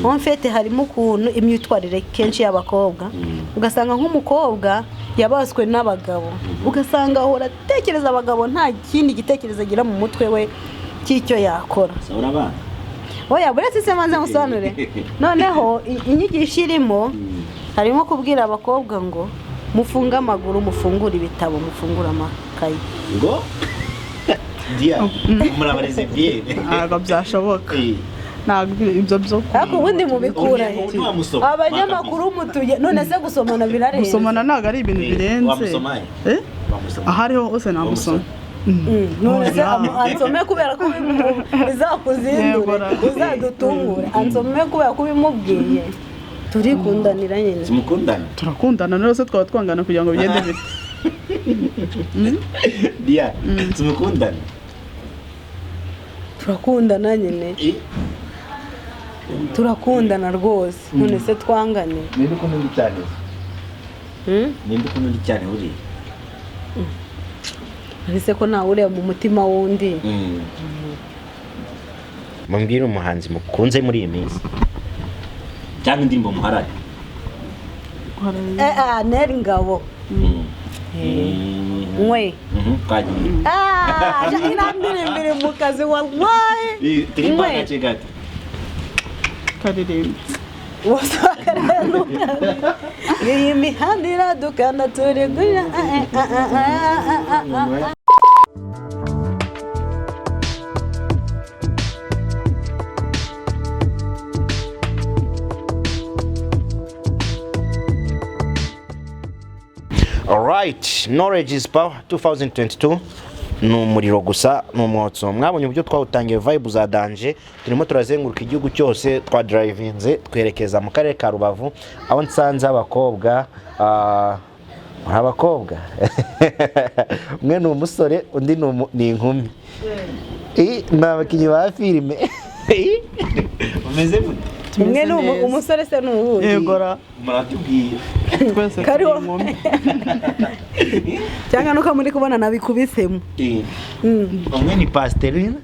en fait harimo ukuntu imyitwarire kenshi y'abakobwa ugasanga nk'umukobwa yabaswe n'abagabo ugasanga ahora atekereza abagabo nta kindi gitekerezo agira mu mutwe we cy'icyo yakora oya buretse se manza ngusobanure noneho inyigisho irimo harimo kubwira abakobwa ngo mufunga amaguru mufungura ibitabo mufungura amakayi ngo dia murabarize bien ntabwo byashoboka ntabwo ibyo byo ariko ubundi mubikura abanyamakuru mutuye none se gusomana birarenze gusomana ntabwo ari ibintu birenze ahariho hose namusoma none se ansome kubera ko bizakuzindura uzadutungura ansome kubera ko bimubwiye turikundanira nyine turakundana rero se twaba twangana kugira ngo bigende bite dia tumukundana turakundana nyine turakundana rwose none se twangane ninde ukundi cyane ninde ukundi cyane uri ariko ko nawe ureba mu mutima wundi mumbwire umuhanzi mukunze muri iyi minsi cyangwa indirimbo muharare Nely Ngabo mwe kagiye irandirimbire mu kazi wallahi turirimba gace gato karirimba wasakarero iyi mihanda iradukana turi gura Alright, knowledge is power 2022 numuriro gusa numwotso mwabonye uburyo twawutangiye vibe za danger turimo turazenguruka igihugu cyose twa drivinze twerekeza mu karere ka Rubavu aho nsanze abakobwa abakobwa umwe ni umusore undi ni inkumi n'abakinyi ba filime umeze gute umwe ni umusore se n'ubundi yegora muratubwiye twese kariho cyangwa nuko muri kubona nabikubisemo umwe ni pastorine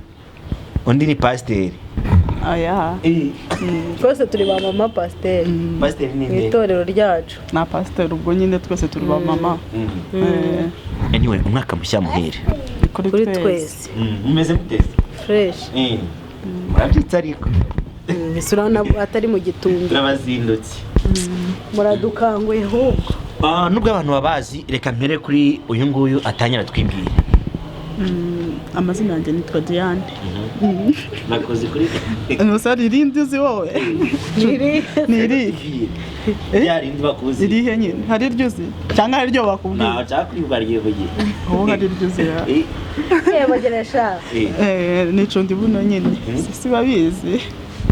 undi ni pasiteri aya twese turi ba mama pasiteri pasiteri ni itorero ryacu na pasiteri ubwo nyine twese turi ba mama anyway umwaka mushya muhere kuri twese umeze muteze fresh murabyitse ariko bisurana atari mu gitunga turabazindutse muradukanguye ahubwo nubwo abantu babazi reka mpere kuri uyu nguyu atangira twibwire amazina yanjye nitwa Diane nakoze kuri umusore irindi uzi wowe niri yarindi bakuzi irihe nyine hari iryo uzi cyangwa hari iryo bakubwiye nta cyakwibwariye bugiye aho hari iryo uzi bageresha ni Cunda ibuno nyine si babizi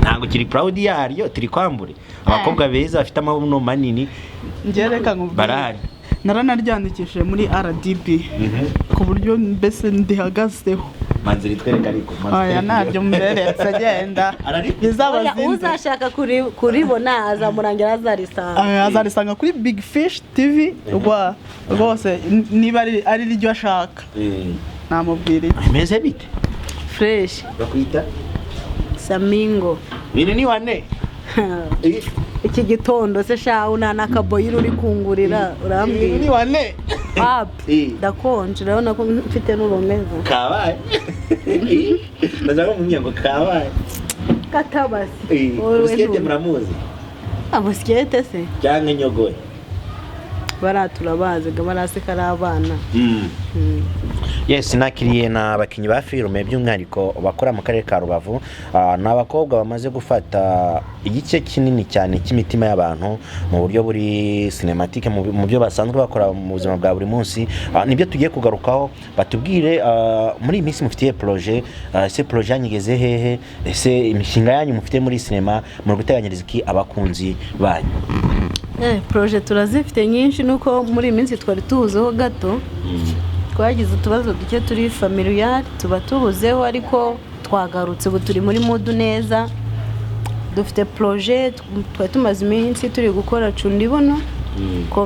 ntabwo kiri proud yaryo turi kwambure abakobwa beza bafite amabuno manini ngereka ngo barari naranaryandikishije muri RDB ku buryo mbese ndihagazeho manzi ritwereka ariko aya naryo mberetse agenda bizabazinde uzashaka kuribona azamurangira azarisanga kuri Big Fish TV rwose niba ari ryo ashaka namubwira imeze bite fresh bakwita Samingo bine ni wane iki gitondo se shaho nakaboyi uri kungurira urambwira ni wane ndakonje urabona ko mfite n'urumeza kabaye ndazaga mu myango kabaye katabasi uskete muramuzi abuskete se cyangwa nyogoye baraturabaze baraseka ari abana yes nakiriye na bakinyi ba filime by'umwihariko bakora mu karere ka Rubavu n'abakobwa bamaze gufata igice kinini cyane cy'imitima y'abantu mu buryo buri cinematique mu byo basanzwe bakora mu buzima bwa buri munsi nibyo tugiye kugarukaho batubwire muri iminsi mufitiye projet ese projet yanyigeze hehe ese imishinga yanyu mufite muri cinema mu guteganyiriza iki abakunzi banyu projet turazifite nyinshi nuko muri iminsi twari tuhuzeho gato twagize utubazo duke turi familiar tuba tubuzeho ariko twagarutse ubu turi muri modu neza dufite projet twari tumaze iminsi turi gukora Cunda ibuno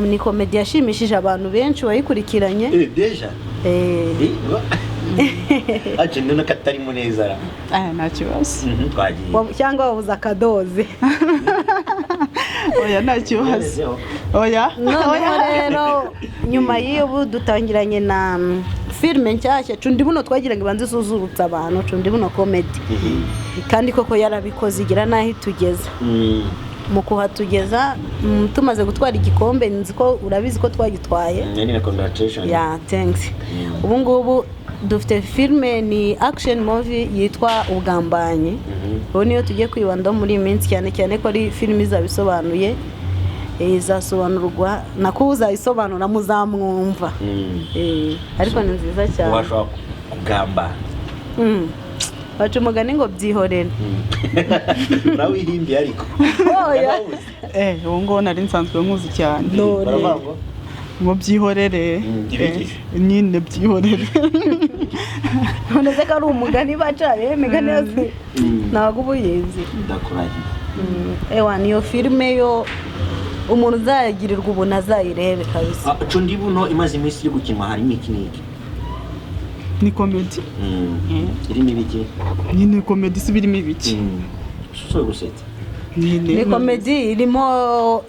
ni comedy yashimishije abantu benshi bayikurikiranye deja aje ndona katari muneza nta kibazo twagiye cyangwa wabuze akadoze oya nta kibazo oya rero nyuma y'iyo dutangiranye na filime nshyashya Cunda ibuno twagira ngo ibanze isuzurutse abantu Cunda ibuno comedy kandi koko yarabikoze igira naho itugeza mu kuhatugeza tumaze gutwara igikombe nzi ko urabizi ko twagitwaye ya thanks ubu ngubu dufite filime ni action movie yitwa Ubugambanyi ubu niyo tugiye kwibanda muri iyi minsi cyane cyane ko ari filime izabisobanuye izasobanurwa nako uzayisobanura muzamwumva ariko ni nziza cyane washobora kugamba baca umugani ngo byihorere nawe ihimbi ariko ubu ngubu nari nsanzwe nkuzi cyane ngo byihorere nyine byihorere none se ko ari umugani baca imigani yose ntabwo uba uyizi ndakurahiye niyo filime yo umuntu uzayagirirwa ubuntu azayirebe kabisa Cunda ibuno imaze iminsi iri gukinwa harimo iki n'iki ni komedi irimo ibiki nyine komedi si birimo ibiki so gusetsa ni komedi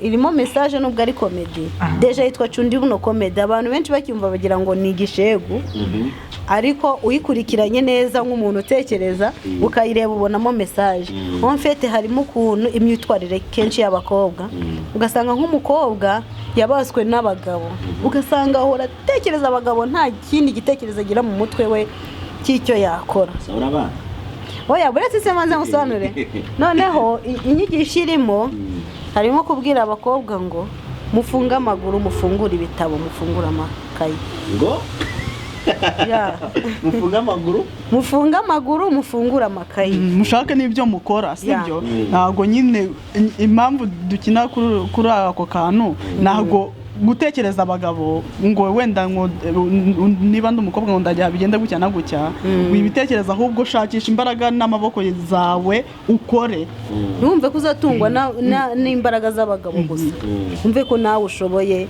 irimo message nubwo ari komedi deja yitwa Cunda ibuno komedi abantu benshi bacyumva bagira ngo ni igishegu ariko uyikurikiranye neza nk'umuntu utekereza ukayireba ubonamo message en fait harimo ukuntu imyitwarire kenshi y'abakobwa ugasanga nk'umukobwa yabaswe n'abagabo ugasanga ahora atekereza abagabo nta kindi gitekerezo agira mu mutwe we cy'icyo yakora oya buretse se manze ngusobanure noneho inyigisho irimo harimo kubwira abakobwa ngo mufunge amaguru mufungure ibitabo mufungure amakayi ngo mufunge amaguru mufungure amakayi mushake n'ibyo mukora sibyo ntago nyine impamvu dukina kuri ako kantu ntago gutekereza abagabo ngo wenda ngo niba ndi umukobwa ngo ndajya bigenda gutya na gutya wibitekereza ahubwo shakisha imbaraga n'amaboko zawe ukore ntumve ko uzatungwa n'imbaraga z'abagabo gusa umve ko nawe ushoboye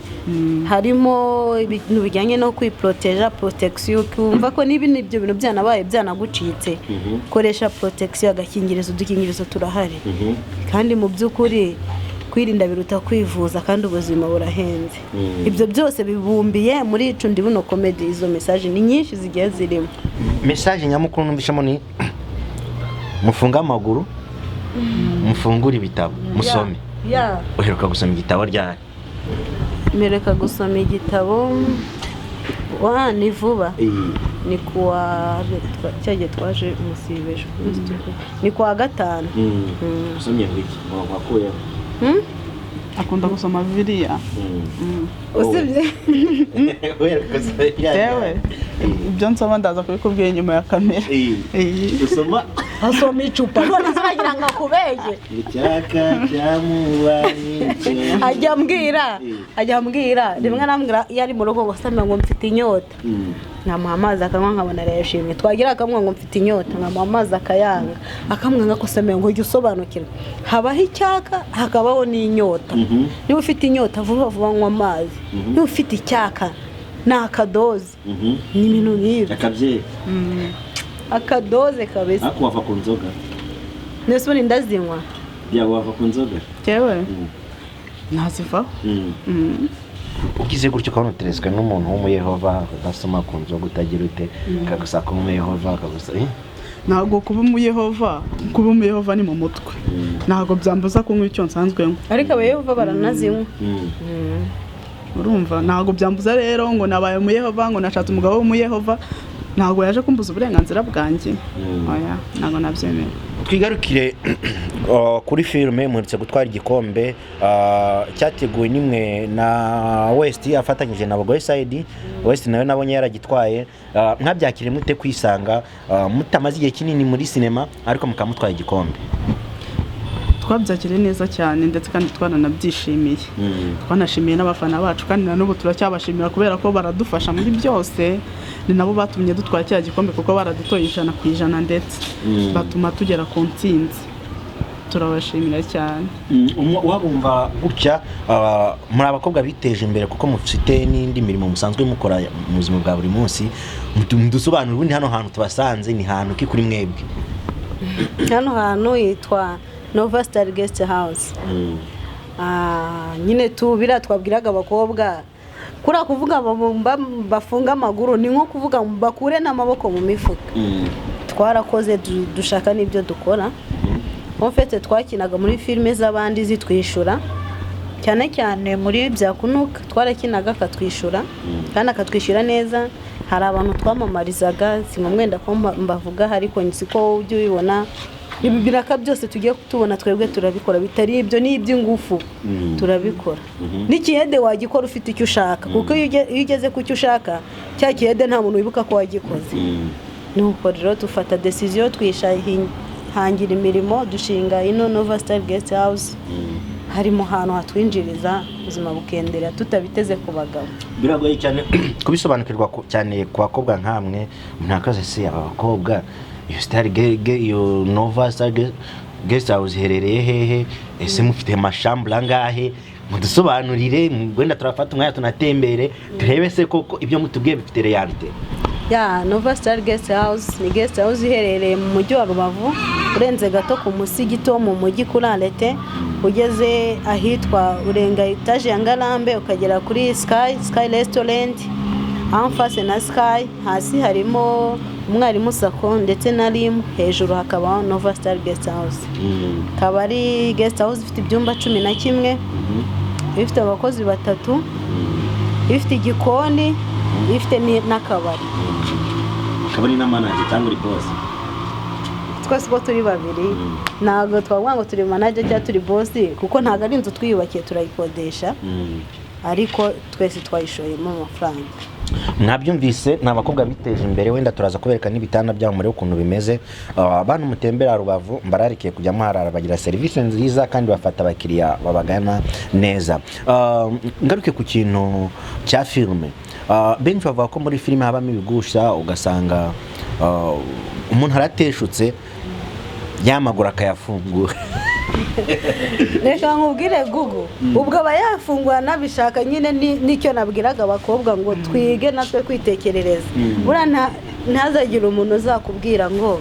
harimo ibintu bijyanye no kwiproteja protection kumva ko niba ibyo bintu byanabaye byanagucitse koresha protection agakingirizo udukingirizo turahari kandi mu by'ukuri kwirinda biruta kwivuza kandi ubuzima burahenze ibyo byose bibumbiye muri Cunda ibuno comedy izo message ni nyinshi zigiye zirimo message nyamukuru numvishamo ni mufunga amaguru mufungure ibitabo musome uheruka gusoma igitabo ryari mereka gusoma igitabo ni vuba ni kuwa cyagiye twaje umusibesho ni kuwa gatanu usomye wiki wakuyeho akunda gusoma Bibiliya usibye yewe ibyo nsoma ndaza kubikubwira inyuma ya kamera usoma asoma icupa none ziragira ngo akubege icyaka cyamubanye ajya ambwira rimwe nambwira iyo ari mu rugo ngo Samingo ngo mfite inyota nkamuha amazi akanywa nkabona arayashimye twagira akamwe ngo mfite inyota nkamuha amazi akayanga akamwanga ko Samingo ngo ujye usobanukirwa habaho icyaka hakabaho n'inyota niba ufite inyota vuba vuba nywa amazi niba ufite icyaka ni akadoze ni ibintu nk'ibyo akadoze kabisa ako wava ku nzoga nese ubundi ndazinywa byaba wava ku nzoga yewe ntazivaho ugize gutyo ukabona uteretswe n'umuntu w'umuyehova udasoma ku nzoga utagira ute akagusaka umuyehova akagusa ntabwo kuba umuyehova ni mu mutwe ntabwo byambuza kunywa icyo nsanzwe nywa ariko abayehova baranazinywa urumva ntabwo byambuza rero ngo nabaye umuyehova ngo nashatse umugabo w'umuyehova ntabwo yaje kumbuza uburenganzira bwanjye oya ntabwo nabyemera twigarukire kuri filime muherutse gutwara igikombe cyateguwe n'imwe na West afatanyije na Bagot side West nayo nabonye yaragitwaye mwabyakire mute kwisanga mutamaze igihe kinini muri sinema ariko mukamutwaye igikombe twabyakire neza cyane ndetse kandi twananabyishimiye twanashimiye n'abafana bacu kandi na n'ubu turacyabashimira kubera ko baradufasha muri byose ni nabo batumye dutwara cya gikombe kuko baradutoye 100% ndetse batuma tugera ku ntsinzi turabashimira cyane. wabumva gutya muri abakobwa biteje imbere kuko mufite n'indi mirimo musanzwe mukora mu buzima bwa buri munsi, mudusobanurira ubundi hano hantu tubasanze ni hantu ki kuri mwebwe? hano hantu yitwa Nova Star Guest House. Nyine tubira twabwiraga abakobwa kura kuvuga bafunga amaguru ni nko kuvuga bakure n'amaboko mu mifuka. Twarakoze dushaka n'ibyo dukora. Ofete twakinaga muri filime z'abandi zitwishura cyane cyane muri byakunuka twarakinaga akatwishura kandi akatwishyura neza. Hari abantu twamamarizaga simumwenda ko mbavuga ariko nsiko ujye ubibona ibi biraka byose tugiye kutubona twebwe turabikora bitari ibyo ni iby'ingufu turabikora. N'ikiyede wagikora ufite icyo ushaka kuko iyo ugeze ku cyo ushaka cya kiyede nta muntu wibuka ko wagikoze. Nuko rero dufata decision hangira imirimo dushinga ino Nova Star Guest House. Harimo hantu hatwinjiriza ubuzima bukendera tutabiteze ku bagabo. Biragoye cyane kubisobanukirwa cyane ku bakobwa nkamwe. Ntakaze se abakobwa iyo Nova Star Guest House herereye hehe? Ese mufite amashambura angahe? Mudusobanurire wenda turafata umwanya tunatembere turebe se koko ibyo mutubwiye bifite realite. Nova Star Guest House ni guest house iherereye mu mujyi wa Rubavu urenze gato ku musigito mu mujyi kuri Arete ugeze ahitwa urenga etage ya Ngarambe ukagera kuri Sky Restaurant en face na Sky. Hasi harimo umwarimu Sako ndetse na Rim, hejuru hakaba Nova Star Guest House. Kabari guest house ifite ibyumba 11, ifite abakozi batatu, ifite igikoni, ifite n'akabari. Kabari na manager cyangwa uri boss? Twese bo turi babiri. Ntabwo twavuga ngo turi manager cyangwa turi boss kuko ntabwo ari inzu twiyubakiye turayikodesha. Ariko twese twayishoyemo amafaranga. Mwabyumvise ni abakobwa biteje imbere. Wenda turaza kubereka n'ibitanda byabo muri ukuntu bimeze. Abantu mutembera Rubavu mbararikiye kujya muharara bagira serivisi nziza kandi bafata abakiriya babagana neza. Ngaruke ku kintu cya filme. Benshi bavuga ko muri filime habamo ibigusha ugasanga umuntu arateshutse yamagura akayafungura. Reka nkubwire Google ubwo abayafungura nabishaka nyine nicyo nabwiraga abakobwa ngo twige natwe kwitekerereza. Bura ntazagira umuntu uzakubwira ngo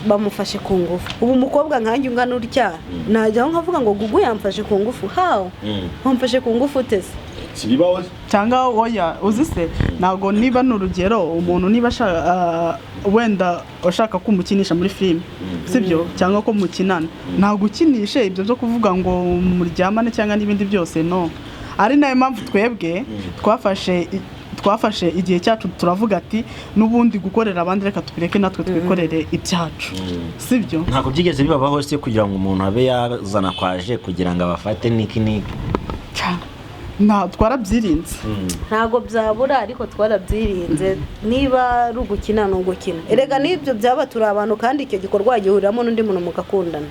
bamufashe ku ngufu. Ubu umukobwa nkanjye ungana urya najyaho nkavuga ngo Google yamfashe ku ngufu. How wamfashe ku ngufu tese Siribaho cyangwa oya uzise nago niba n'urugero umuntu niba wenda ushaka kumukinisha muri film sibyo cyangwa ko mukinana nago ukinishe ibyo byo kuvuga ngo muryamane cyangwa n'ibindi byose no. Ari nayo mpamvu twebwe twafashe igihe cyacu turavuga ati n'ubundi gukorera abandi reka tubireke natwe twikorere ibyacu sibyo. Ntabwo byigeze bibabaho se kugira ngo umuntu abe yazana kwaje kugira ngo abafate niki twarabyirinze. Ntabwo byabura ariko twarabyirinze. Niba rugukina no gukina erega nibyo byaba turi abantu kandi icyo gikorwa gihuriramo n'undi muntu mugakundana.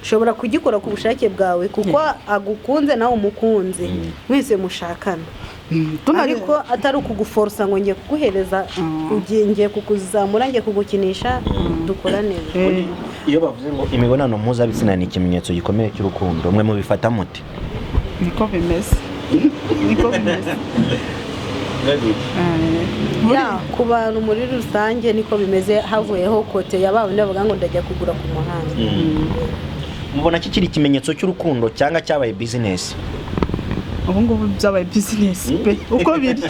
Ushobora kugikora ku bushake bwawe kuko agukunze nawe umukunze mwese mushakana. Ariko atari ukuguforsa ngo ngiye kuguhereza ugiye kukuzamura ngiye kugukinisha dukora neza. Iyo bavuze ngo imibonano mpuzabitsina ni ikimenyetso gikomeye cy'urukundo mwe mubifata muti? Niko bimeze. Ku bantu muri rusange niko bimeze. Havuyeho kote y'abandi bavuga ngo ndajya kugura ku muhanda. Mubona kikiri ikimenyetso cy'urukundo cyangwa cyabaye business? Ubu ngubu byabaye business uko biri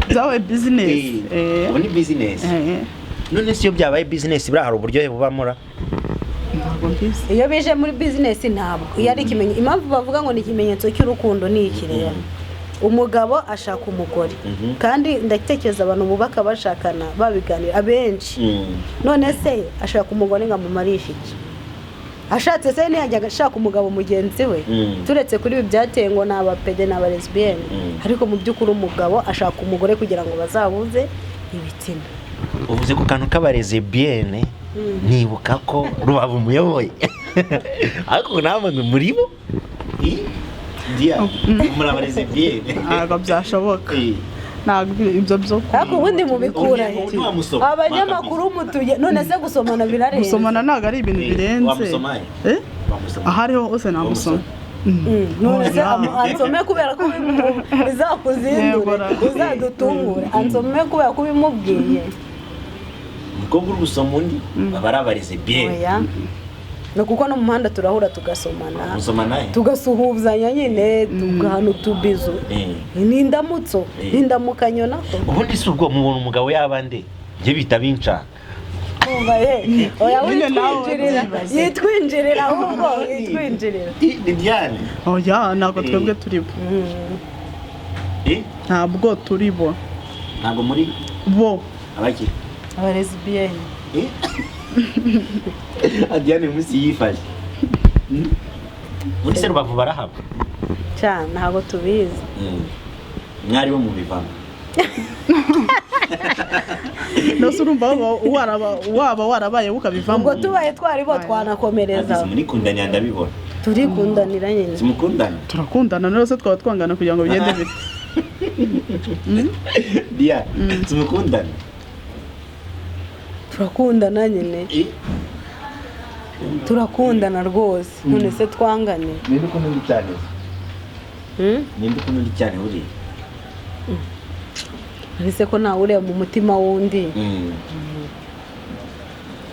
byabaye business. Ubu ni business. None se iyo byabaye business bira hari uburyohe bubamura? Iyo bije muri business ntabwo yari ikimenyetso. Impamvu bavuga ngo ni ikimenyetso cy'urukundo ni ikirere. Umugabo ashaka umugore kandi ndatekereza abantu bubaka bashakana babiganira abenshi. None se ashaka umugore ngamumarisha iki? Ashatse se ntiyajya ashaka umugabo mugenzi we. Turetse kuri ibi byateye ngo n'abapede n'abalesbienne ariko mu by'ukuri umugabo ashaka umugore kugira ngo bazabuze ibitsina. Uvuze ku kantu k'abalesbienne nibuka ko Rubavu umuyoboye ariko namwe muri bo muri abalesbienne ntabwo byashoboka ntabwo ibyo byo ariko ubundi mubikura abanyamakuru mutuye none se gusomana birarenze gusomana ntabwo ari ibintu birenze ahariho hose namusoma none se ansome kubera ko bizakuzindura uzadutungura ansome kubera ko bimubwiye umukobwa uri gusoma undi bararize bien no kuko no mu muhanda turahura tugasomana tugasuhuzanya nyine tugahana utubizo n'indamutso n'indamukanyo nako ubundi si ubwo mubona umugabo yabande nge bita binca umva oya yitwinjirira ahubwo yitwinjirira ni Diane oya ntabwo twebwe turi bo ntabwo turi bo ntabwo muri bo abaki abarezibiyeni Diane musi yifashe muri se Rubavu barahaba cyane ntabwo tubizi mwari bo mu bivamo nose urumva waba warabaye ukabivamo ubwo tubaye twari bo twanakomereza muri kundanya ndabibona turikundanira nyine simukundana turakundana nose twaba twangana kugira ngo bigende bite Dia simukundana turakundana nyine turakundana rwose none se twangane ninde ukunda cyane ninde ukunda cyane uri ese ko nawe ureba mu mutima wundi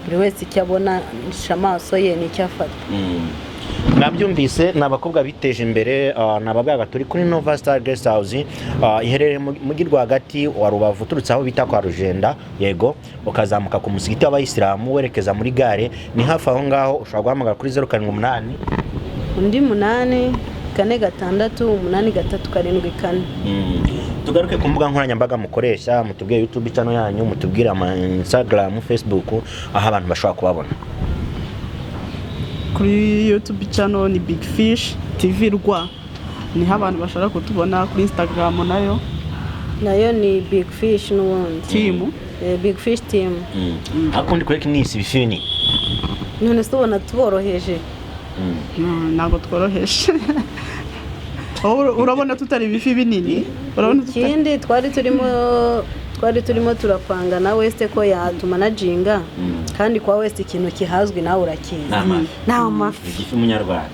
buri wese icyo abona amaso ye nicyo afata nabyumvise ni abakobwa biteje imbere ni ababwaga turi kuri Nova Star Guest House iherereye mu mujyi rwagati wa Rubavu uturutse aho bita kwa Rugenda yego ukazamuka ku musigiti w'abayisilamu werekeza muri gare ni hafi aho ngaho ushobora guhamagara kuri 078 undi 8 4 6 8 3 7 4 tugaruke ku mbuga nkoranyambaga mukoresha mutubwiye YouTube channel yanyu mutubwire ama Instagram Facebook aho abantu bashobora kubabona kuri YouTube channel ni Big Fish TV Rwa niho abantu bashaka kutubona kuri Instagram nayo ni Big Fish n'ubundi team Big Fish team akundi kureka nisi bifini none se ubona tuboroheje ntabwo tworoheje urabona tutari bifi binini urabona ikindi twari turimo turapanga na West ko yatuma na jinga kandi kwa West ikintu kihazwi nawe urakiza n'amafi ifi munyarwanda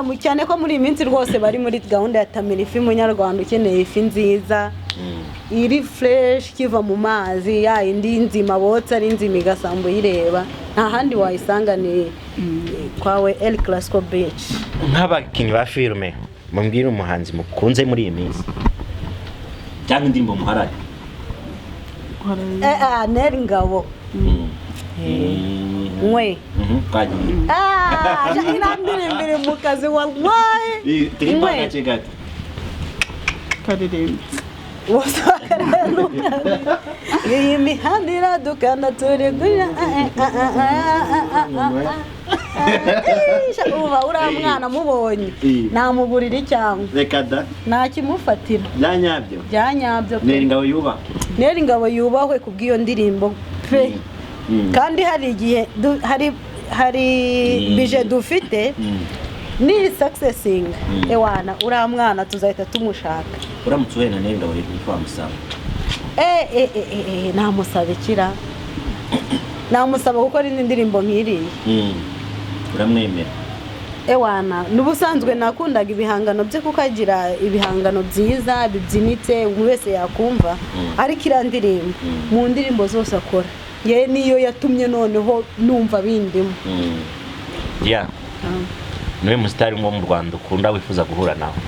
muri cyane ko muri iminsi rwose bari muri gahunda ya Tamira ifi munyarwanda ukeneye ifi nziza iri fresh kiva mu mazi ya indi nzima botsa ari nzima igasambu yireba nta handi wayisanga ni kwawe El Clasico Beach nk'abakinnyi ba filme mumbwire umuhanzi mukunze muri iyi minsi cyangwa indirimbo muharari Nely Ngabo mwe inandirimbire mu kazi wallahi mwe karirimba iyi mihanda iradukana turi gurira uba uriya mwana mubonye namuburira cyangwa reka da ntakimufatira byanyabyo Nely Ngabo yubahwe kubw'iyo ndirimbo pe kandi hari igihe hari bije dufite ni successing ewana uriya mwana tuzahita tumushaka uramutse uhuye na Nely Ngabo twamusaba namusaba ikira namusaba gukora indi ndirimbo nk'iriya uramwemera ewana n'ubusanzwe nakundaga ibihangano bye kuko agira ibihangano byiza bibyinitse umuntu wese yakumva ariko iriya ndirimbo mu ndirimbo zose akora ye niyo yatumye noneho numva bindimo niwe musitari wo mu Rwanda ukunda wifuza guhura nawe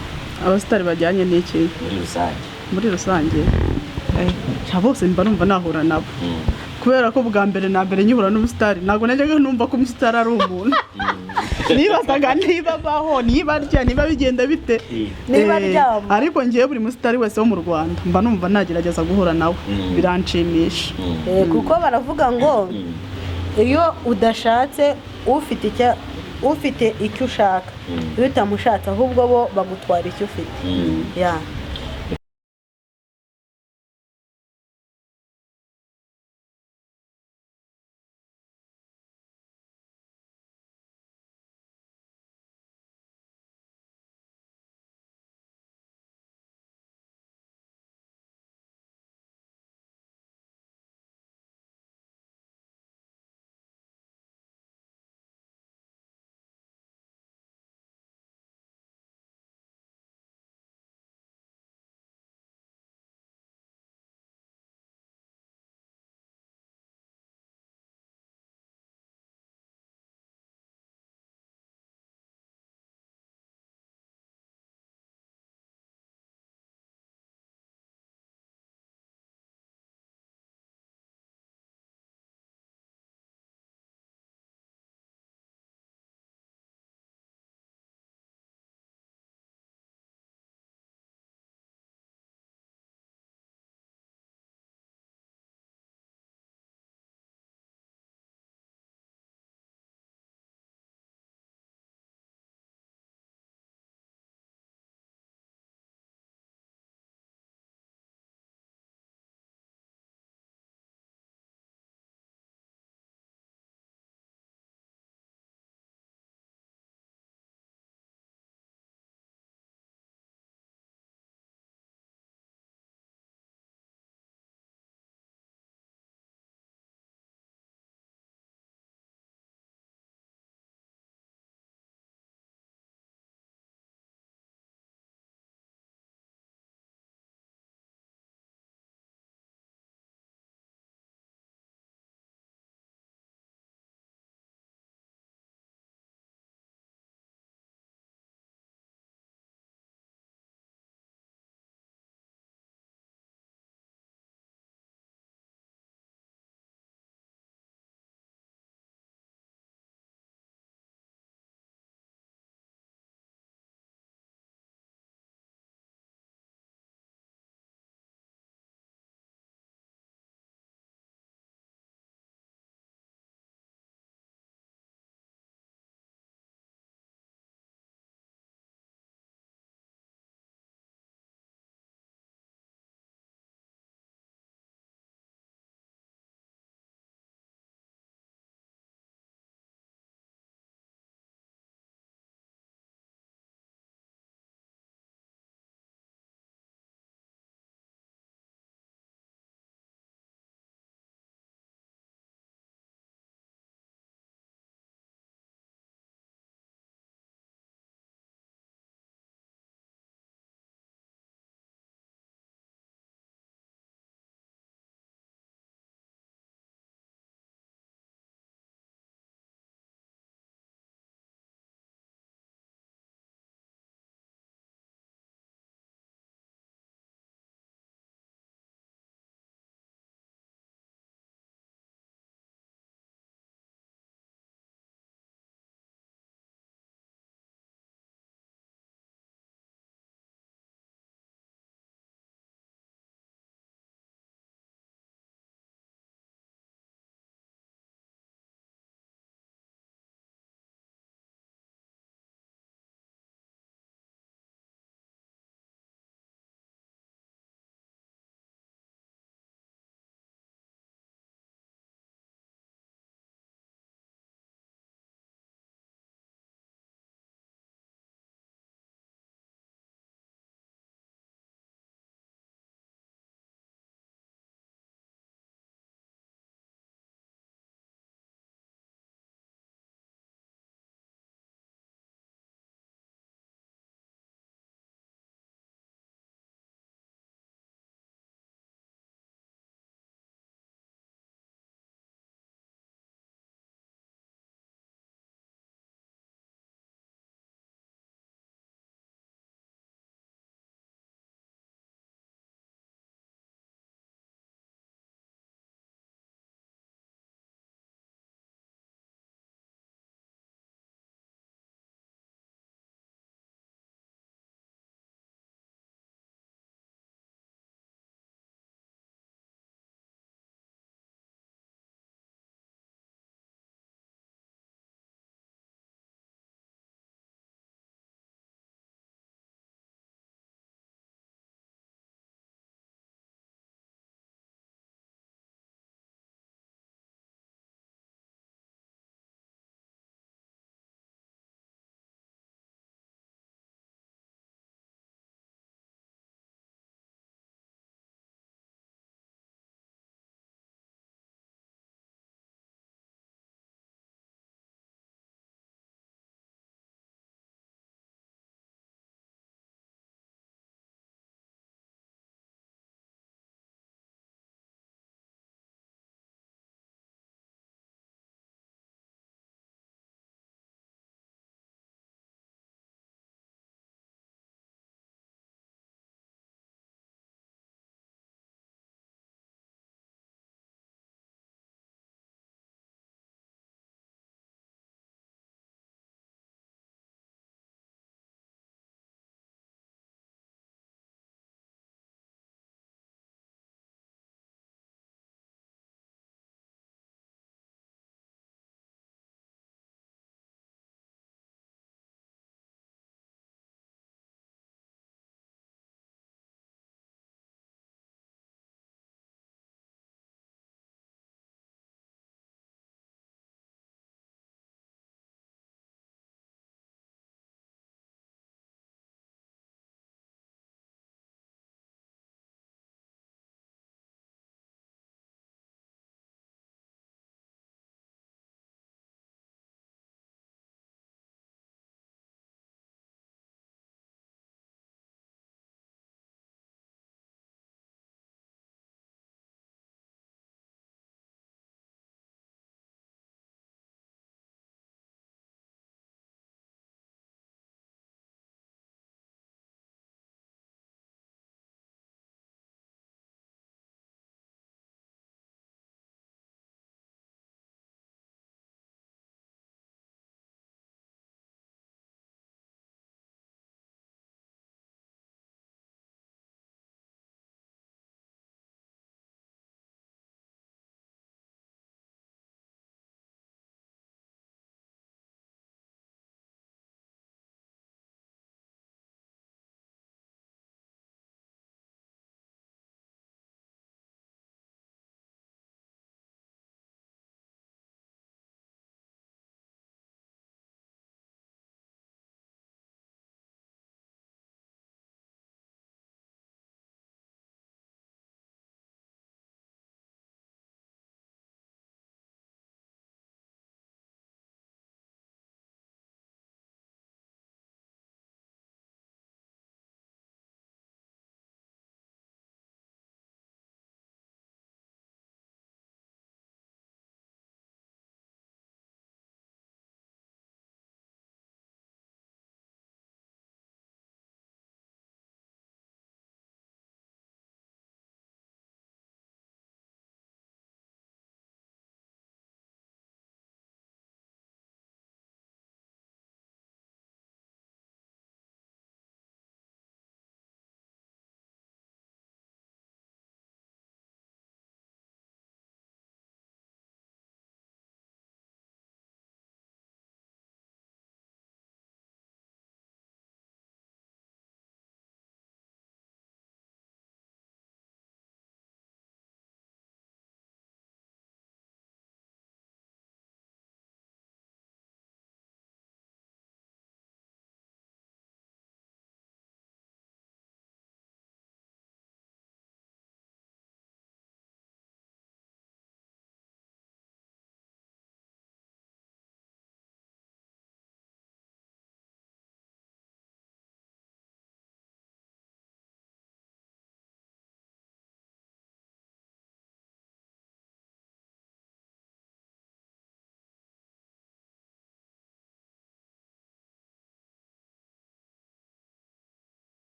abasitari bajyanye n'iki muri rusange bose mba numva nahura nabo kubera ko bwa mbere na mbere nyihura n'umusitari ntabwo najyaga numva ko umusitari ari umuntu nibazaga niba baho niba arya niba bigenda bite niba aryama ariko ngiye buri musitari wese wo mu Rwanda mba numva nagerageza guhura nawe biranshimisha kuko baravuga ngo iyo udashatse ufite icyo ushaka iyo utamushatse ahubwo bo bagutwara icyo ufite